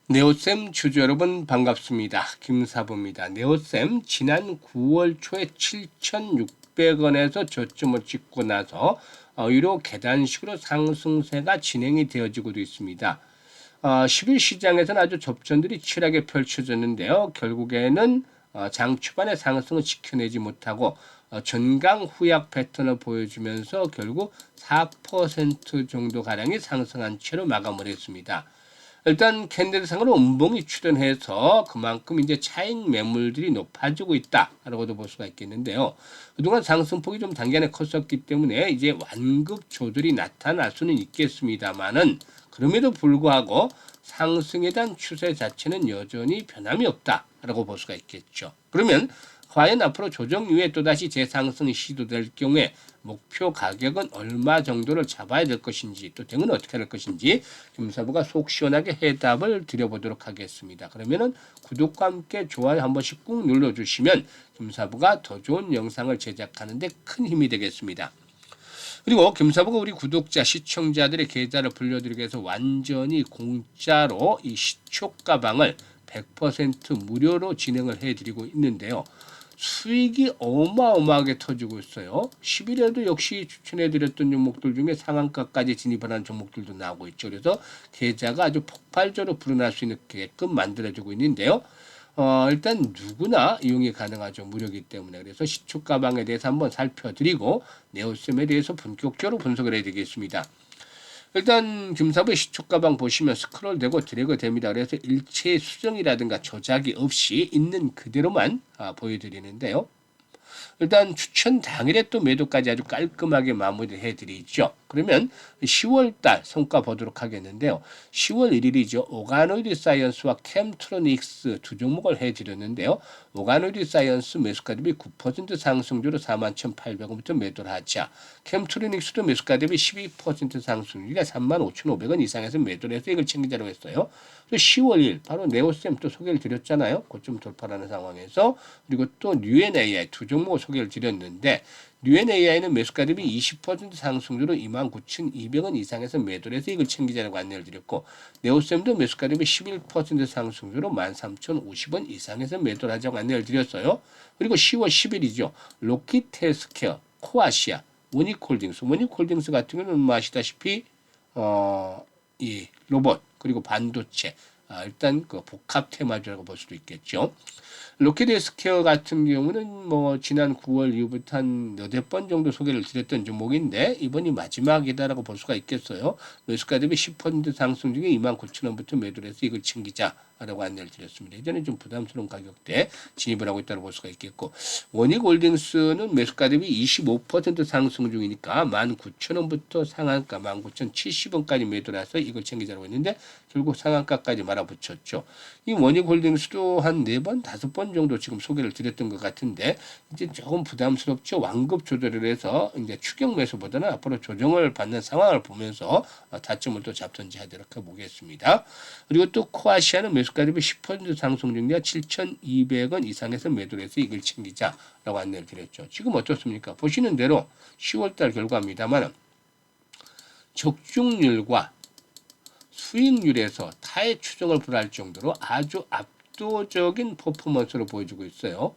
네오쌤 주주 여러분 반갑습니다. 김사부입니다. 네오쌤 지난 9월 초에 7,600원에서 저점을 찍고 나서 유로 계단식으로 상승세가 진행이 되어지고도 있습니다. 10일 시장에서는 아주 접전들이 치열하게 펼쳐졌는데요. 결국에는 장 초반에 상승을 지켜내지 못하고 전강 후약 패턴을 보여주면서 결국 4% 정도 가량이 상승한 채로 마감을 했습니다. 일단 캔들상으로 음봉이 출현해서 그만큼 이제 차익 매물들이 높아지고 있다라고도 볼 수가 있겠는데요. 그동안 상승폭이 좀 단기간에 컸었기 때문에 이제 완급 조절이 나타날 수는 있겠습니다만은 그럼에도 불구하고 상승에 대한 추세 자체는 여전히 변함이 없다라고 볼 수가 있겠죠. 그러면 과연 앞으로 조정 이후에 또다시 재상승이 시도될 경우에 목표 가격은 얼마 정도를 잡아야 될 것인지 또 대응은 어떻게 할 것인지 김사부가 속 시원하게 해답을 드려보도록 하겠습니다. 그러면은 구독과 함께 좋아요 한 번씩 꾹 눌러주시면 김사부가 더 좋은 영상을 제작하는 데 큰 힘이 되겠습니다. 그리고 김사부가 우리 구독자 시청자들의 계좌를 불려드리기 위해서 완전히 공짜로 이 시초 가방을 100% 무료로 진행을 해드리고 있는데요. 수익이 어마어마하게 터지고 있어요. 10일에도 역시 추천해드렸던 종목들 중에 상한가까지 진입하는 종목들도 나오고 있죠. 그래서 계좌가 아주 폭발적으로 불어날 수 있게끔 만들어지고 있는데요. 일단 누구나 이용이 가능하죠. 무료이기 때문에. 그래서 시초 가방에 대해서 한번 살펴드리고 네오셈에 대해서 본격적으로 분석을 해드리겠습니다. 일단 김사부의 시초 가방 보시면 스크롤 되고 드래그 됩니다. 그래서 일체 수정이라든가 조작이 없이 있는 그대로만 보여드리는데요. 일단 추천 당일에 또 매도까지 아주 깔끔하게 마무리해 드리죠. 그러면 10월달 성과 보도록 하겠는데요. 10월 1일이죠. 오가노이드 사이언스와 캠트로닉스 두 종목을 해드렸는데요. 오가노이드 사이언스 매수가 대비 9% 상승률로 41,800원부터 매도를 하자. 캠트로닉스도 매수가 대비 12% 상승률이라 35,500원 이상에서 매도를 해서 이걸 챙기자고 했어요. 10월 1일 바로 네오셈 또 소개를 드렸잖아요. 고점 돌파라는 상황에서. 그리고 또 뉴엔AI 두 종목을 소개를 드렸는데 뉴엔AI는 매수가 대비 20% 상승률로 29,200원 이상에서 매도를 해서 이걸 챙기자라고 안내를 드렸고 네오셈도 매수가 대비 11% 상승률로 13,050원 이상에서 매도를 하자고 안내를 드렸어요. 그리고 10월 10일이죠. 로키테스케어, 코아시아, 원익홀딩스 같은 경우는 뭐 아시다시피 이 로봇 그리고 반도체 일단 그 복합 테마주라고 볼 수도 있겠죠. 로켓 헬스케어 같은 경우는 뭐 지난 9월 이후부터 한 여덟 번 정도 소개를 드렸던 종목인데 이번이 마지막이다라고 볼 수가 있겠어요. 매수가 대비 10% 상승 중에 29,000원부터 매도를 해서 이걸 챙기자라고 안내를 드렸습니다. 이전에 좀 부담스러운 가격대에 진입을 하고 있다고 볼 수가 있겠고 원익홀딩스는 매수가 대비 25% 상승 중이니까 19,000원부터 상한가 19,070원까지 매도를 해서 이걸 챙기자고 했는데 결국 상한가까지 말아붙였죠. 이 원익홀딩스도 한 4번, 5번 정도 지금 소개를 드렸던 것 같은데 이제 조금 부담스럽죠. 완급 조절을 해서 이제 추격 매수보다는 앞으로 조정을 받는 상황을 보면서 타점을 또 잡든지 하도록 해보겠습니다. 그리고 또 코아시아는 매수가 대비 10% 상승 중이야 7,200원 이상에서 매도를 해서 이걸 챙기자라고 안내를 드렸죠. 지금 어떻습니까? 보시는 대로 10월달 결과입니다만 적중률과 수익률에서 타의 추정을 불허할 정도로 아주 압도적인 퍼포먼스로 보여주고 있어요.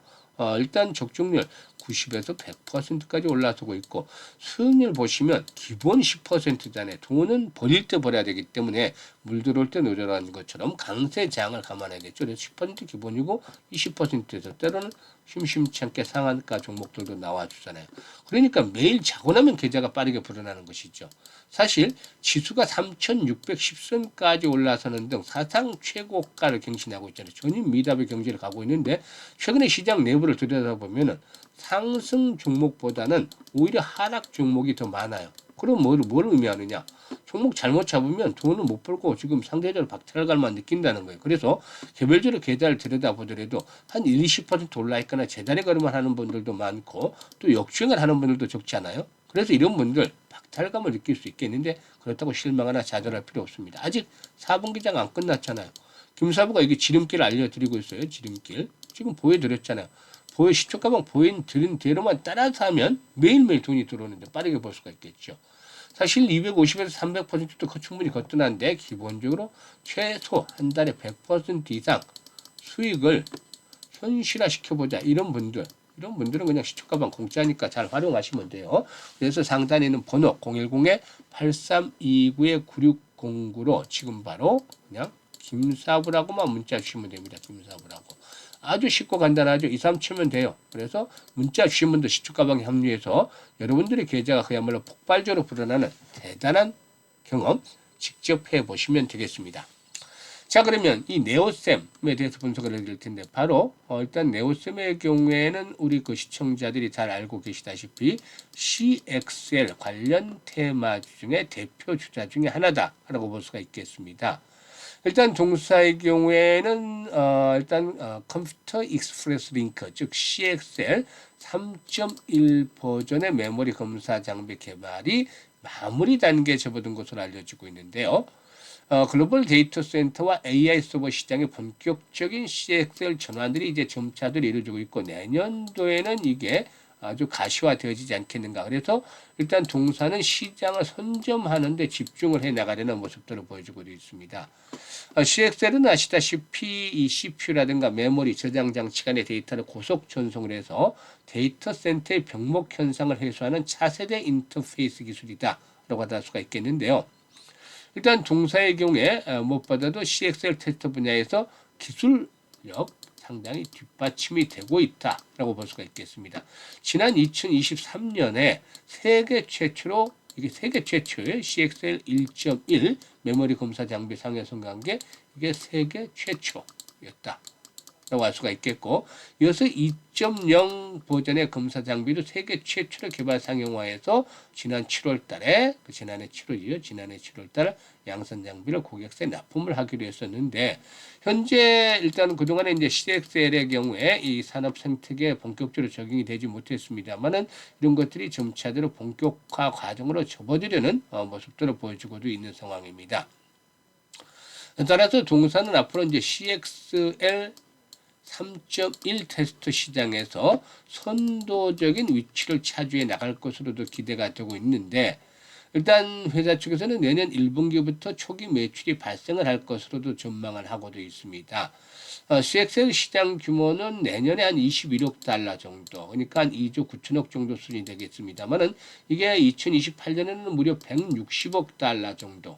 일단 적중률 90에서 100%까지 올라서고 있고 수익률 보시면 기본 10%잖아요. 돈은 버릴 때 버려야 되기 때문에 물 들어올 때 노절하는 것처럼 강세장을 감안해야겠죠. 그래서 10% 기본이고 20%에서 때로는 심심치 않게 상한가 종목들도 나와주잖아요. 그러니까 매일 자고 나면 계좌가 빠르게 불어나는 것이죠. 사실 지수가 3,610선까지 올라서는 등 사상 최고가를 경신하고 있잖아요. 전인 미답의 경지를 가고 있는데 최근에 시장 내부를 들여다보면 상승 종목보다는 오히려 하락 종목이 더 많아요. 그럼 뭘 의미하느냐? 종목 잘못 잡으면 돈은 못 벌고 지금 상대적으로 박탈감만 느낀다는 거예요. 그래서 개별적으로 계좌를 들여다보더라도 한 20% 올라있거나 제자리 걸음을 하는 분들도 많고 또 역주행을 하는 분들도 적지 않아요. 그래서 이런 분들 박탈감을 느낄 수 있겠는데 그렇다고 실망하나 좌절할 필요 없습니다. 아직 4분기장 안 끝났잖아요. 김사부가 이게 지름길을 알려드리고 있어요. 지름길. 지금 보여드렸잖아요. 시초가방 보여드린 대로만 따라서 하면 매일매일 돈이 들어오는데 빠르게 볼 수가 있겠죠. 사실 250에서 300%도 충분히 거뜬한데 기본적으로 최소 한 달에 100% 이상 수익을 현실화시켜보자 이런 분들은 그냥 시초가방 공짜니까 잘 활용하시면 돼요. 그래서 상단에 있는 번호 010-8329-9609로 지금 바로 그냥 김사부라고만 문자 주시면 됩니다. 김사부라고. 아주 쉽고 간단하죠. 2, 3 치면 돼요. 그래서 문자 주신 분들 시초가방에 합류해서 여러분들의 계좌가 그야말로 폭발적으로 불어나는 대단한 경험 직접 해보시면 되겠습니다. 자, 그러면 이 네오셈에 대해서 분석을 해드릴 텐데 바로 일단 네오셈의 경우에는 우리 그 시청자들이 잘 알고 계시다시피 CXL 관련 테마주 중에 대표 주자 중에 하나다라고 볼 수가 있겠습니다. 일단 동사의 경우에는 컴퓨터 익스프레스 링크 즉 CXL 3.1 버전의 메모리 검사 장비 개발이 마무리 단계에 접어든 것으로 알려지고 있는데요. 글로벌 데이터 센터와 AI 서버 시장의 본격적인 CXL 전환들이 이제 점차들 이루어지고 있고 내년도에는 이게 아주 가시화되어지지 않겠는가. 그래서 일단 동사는 시장을 선점하는 데 집중을 해 나가려는 모습들을 보여주고 있습니다. CXL은 아시다시피 이 CPU라든가 메모리 저장 장치 간의 데이터를 고속 전송을 해서 데이터 센터의 병목 현상을 해소하는 차세대 인터페이스 기술이다 라고 할 수가 있겠는데요. 일단 동사의 경우에 무엇보다도 CXL 테스트 분야에서 기술력 상당히 뒷받침이 되고 있다라고 볼 수가 있겠습니다. 지난 2023년에 세계 최초의 CXL 1.1 메모리 검사 장비 상용성 관계 이게 세계 최초였다. 라고 할 수가 있겠고 이어서 2.0 버전의 검사 장비도 세계 최초로 개발 상용화해서 지난 7월 달에 지난해 7월 달 양산 장비를 고객사에 납품을 하기로 했었는데 현재 일단 그동안에 이제 CXL의 경우에 이 산업 생태계에 본격적으로 적용이 되지 못했습니다만은 이런 것들이 점차대로 본격화 과정으로 접어들려는 모습들을 보여주고도 있는 상황입니다. 따라서 동사는 앞으로 이제 CXL 3.1 테스트 시장에서 선도적인 위치를 차지해 나갈 것으로도 기대가 되고 있는데 일단 회사 측에서는 내년 1분기부터 초기 매출이 발생을 할 것으로도 전망을 하고도 있습니다. CXL 시장 규모는 내년에 한 21억 달러 정도, 그러니까 한 2조 9천억 정도 수준이 되겠습니다만은 이게 2028년에는 무려 160억 달러 정도.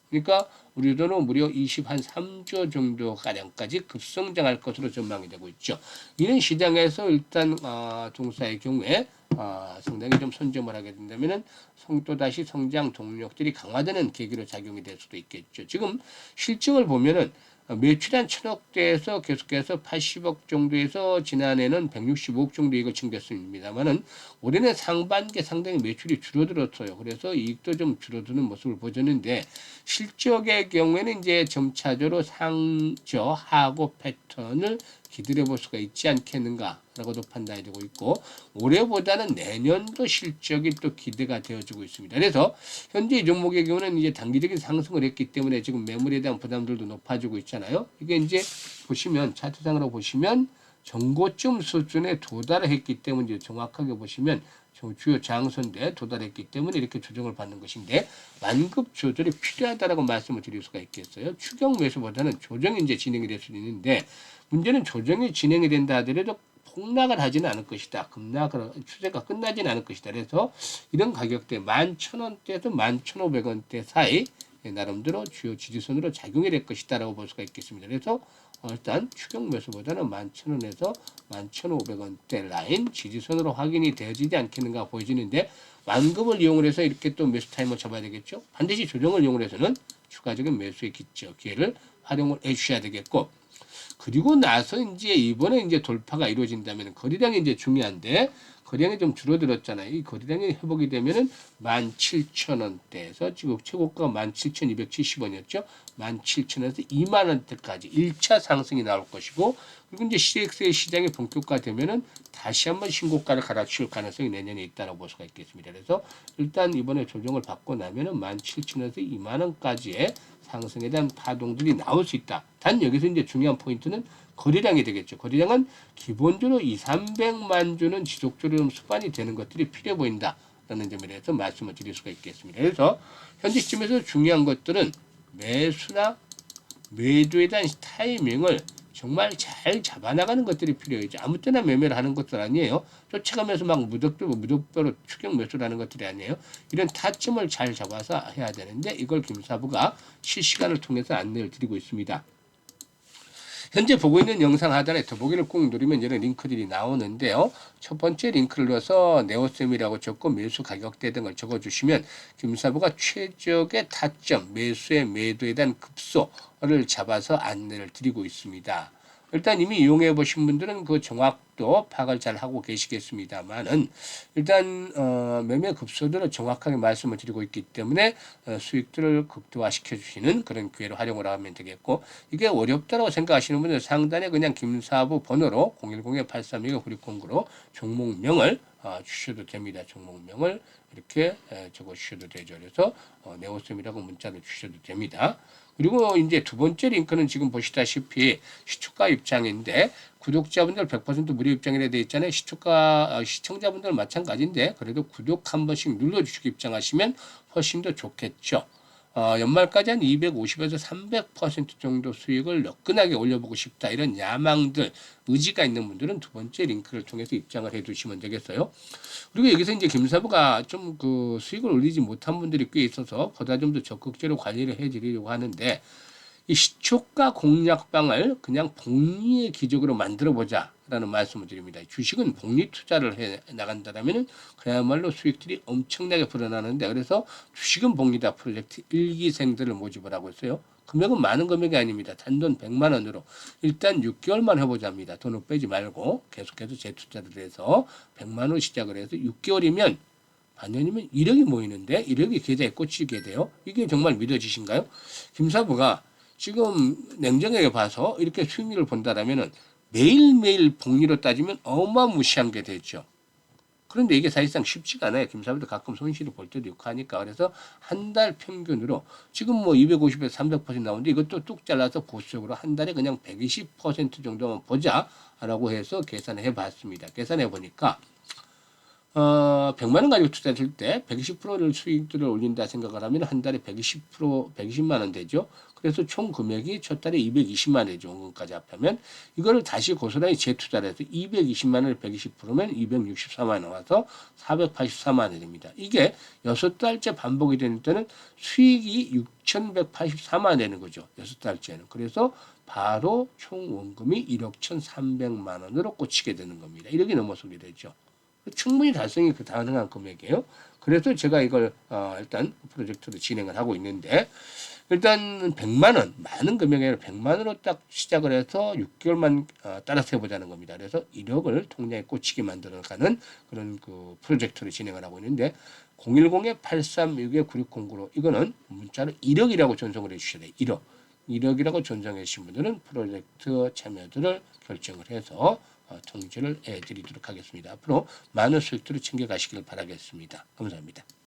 그러니까 우리 돈은 무려 3조 정도 가량까지 급성장할 것으로 전망이 되고 있죠. 이런 시장에서 일단 동사의 경우에 상당히 좀 선점을 하게 된다면은 또다시 성장 동력들이 강화되는 계기로 작용이 될 수도 있겠죠. 지금 실증을 보면은 매출이 한 1,000억대에서 계속해서 80억 정도에서 지난해는 165억 정도 이익을 챙겼습니다만은 올해는 상반기에 상당히 매출이 줄어들었어요. 그래서 이익도 좀 줄어드는 모습을 보였는데 실적의 경우에는 이제 점차적으로 상저하고 패턴을 기다려 볼 수가 있지 않겠는가라고도 판단이 되고 있고 올해보다는 내년도 실적이 또 기대가 되어지고 있습니다. 그래서 현재 이 종목의 경우는 이제 단기적인 상승을 했기 때문에 지금 매물에 대한 부담들도 높아지고 있잖아요. 이게 이제 보시면 차트상으로 보시면 전고점 수준에 도달을 했기 때문에 이제 정확하게 보시면 주요 저항선대에 도달했기 때문에 이렇게 조정을 받는 것인데 완급 조절이 필요하다라고 말씀을 드릴 수가 있겠어요. 추경 매수보다는 조정이 이제 진행이 될 수 있는데 문제는 조정이 진행이 된다 하더라도 폭락을 하지는 않을 것이다. 급락을 추세가 끝나지는 않을 것이다. 그래서 이런 가격대 11,000원대에서 11,500원대 사이 나름대로 주요 지지선으로 작용이 될 것이다라고 볼 수가 있겠습니다. 그래서 일단 추경 매수보다는 11,000원에서 11,500원대 라인 지지선으로 확인이 되어지지 않겠는가 보여지는데 완급을 이용을 해서 이렇게 또 매수 타임을 잡아야 되겠죠. 반드시 조정을 이용을 해서는 추가적인 매수의 기회를 활용을 해주셔야 되겠고 그리고 나서 이제 이번에 이제 돌파가 이루어진다면 거래량이 이제 중요한데 거래량이 좀 줄어들었잖아요. 이 거래량이 회복이 되면은 17,000원대에서 지금 최고가가 17,270원이었죠. 17,000원에서 20,000원대까지 1차 상승이 나올 것이고 그리고 이제 CX의 시장이 본격화되면은 다시 한번 신고가를 갈아치울 가능성이 내년에 있다고 볼 수가 있겠습니다. 그래서 일단 이번에 조정을 받고 나면은 17,000원에서 20,000원까지의 상승에 대한 파동들이 나올 수 있다. 단 여기서 이제 중요한 포인트는 거래량이 되겠죠. 거래량은 기본적으로 200~300만 주는 지속적으로 수반이 되는 것들이 필요해 보인다. 점에 대해서 말씀을 드릴 수가 있겠습니다. 그래서 현재 시점에서 중요한 것들은 매수나 매도에 대한 타이밍을 정말 잘 잡아나가는 것들이 필요해요. 아무 때나 매매를 하는 것들 아니에요. 쫓아가면서 막 무턱대로 추격 매수를 하는 것들이 아니에요. 이런 타점을 잘 잡아서 해야 되는데 이걸 김사부가 실시간을 통해서 안내를 드리고 있습니다. 현재 보고 있는 영상 하단에 더보기를 꾹 누르면 이런 링크들이 나오는데요. 첫 번째 링크를 눌러서 네오셈이라고 적고 매수 가격대 등을 적어주시면 김사부가 최적의 타점, 매수의 매도에 대한 급소를 잡아서 안내를 드리고 있습니다. 일단 이미 이용해 보신 분들은 그 정확도 파악을 잘 하고 계시겠습니다만은 일단 매매 급소들을 정확하게 말씀을 드리고 있기 때문에 수익들을 극대화시켜 주시는 그런 기회로 활용을 하면 되겠고, 이게 어렵다고 생각하시는 분들 상단에 그냥 김사부 번호로 010-832-9609로 종목명을 주셔도 됩니다. 종목명을 이렇게 적어 주셔도 되죠. 그래서 네오셈이라고 문자를 주셔도 됩니다. 그리고 이제 두 번째 링크는 지금 보시다시피 시초가 입장인데, 구독자분들 100% 무료 입장이라 되어 있잖아요. 시청자분들 마찬가지인데 그래도 구독 한 번씩 눌러주시고 입장하시면 훨씬 더 좋겠죠. 연말까지 한 250에서 300% 정도 수익을 너끈하게 올려보고 싶다, 이런 야망들, 의지가 있는 분들은 두 번째 링크를 통해서 입장을 해 두시면 되겠어요. 그리고 여기서 이제 김사부가 좀 그 수익을 올리지 못한 분들이 꽤 있어서 보다 좀 더 적극적으로 관리를 해 드리려고 하는데, 이 시초가 공략방을 그냥 복리의 기적으로 만들어 보자라는 말씀을 드립니다. 주식은 복리 투자를 해 나간다라면은 그야말로 수익들이 엄청나게 불어나는데, 그래서 주식은 복리다 프로젝트 일기생들을 모집을 하고 있어요. 금액은 많은 금액이 아닙니다. 단돈 100만 원으로 일단 6개월만 해보자입니다. 돈을 빼지 말고 계속해서 재투자를 해서 100만 원 시작을 해서 6개월이면 반년이면 1억이 모이는데 1억이 계좌에 꽂히게 돼요. 이게 정말 믿어지신가요? 김사부가 지금 냉정하게 봐서 이렇게 수익률을 본다라면은 매일매일 복리로 따지면 어마무시한 게 되죠. 그런데 이게 사실상 쉽지가 않아요. 김사부도 가끔 손실을 볼 때도 있고 하니까. 그래서 한 달 평균으로 지금 뭐 250에서 300% 나오는데 이것도 뚝 잘라서 보수적으로 한 달에 그냥 120% 정도만 보자라고 해서 계산을 해봤습니다. 계산해 보니까 100만 원 가지고 투자했을 때 120%를 수익들을 올린다 생각을 하면 한 달에 120만 원 되죠. 그래서 총 금액이 첫 달에 220만 원이죠. 원금까지 합하면 이거를 다시 고스란히 재투자를 해서 220만 원을 120%면 264만 원 나와서 484만 원이 됩니다. 이게 6달째 반복이 되는 때는 수익이 6,184만 원 되는 거죠. 6달째는. 그래서 바로 총 원금이 1억 1,300만 원으로 꽂히게 되는 겁니다. 1억이 넘어서게 되죠. 충분히 달성이 가능한 금액이에요. 그래서 제가 이걸 일단 프로젝트를 진행을 하고 있는데, 일단 100만 원, 많은 금액이 아니라 100만 원으로 딱 시작을 해서 6개월만 따라서 해보자는 겁니다. 그래서 1억을 통장에 꽂히게 만들어가는 그런 그 프로젝트를 진행을 하고 있는데, 010-836-9609로 이거는 문자로 1억이라고 전송을 해주셔야 돼요. 1억. 1억이라고 전송해 주신 분들은 프로젝트 참여들을 결정을 해서 통지를 해드리도록 하겠습니다. 앞으로 많은 수익들을 챙겨가시길 바라겠습니다. 감사합니다.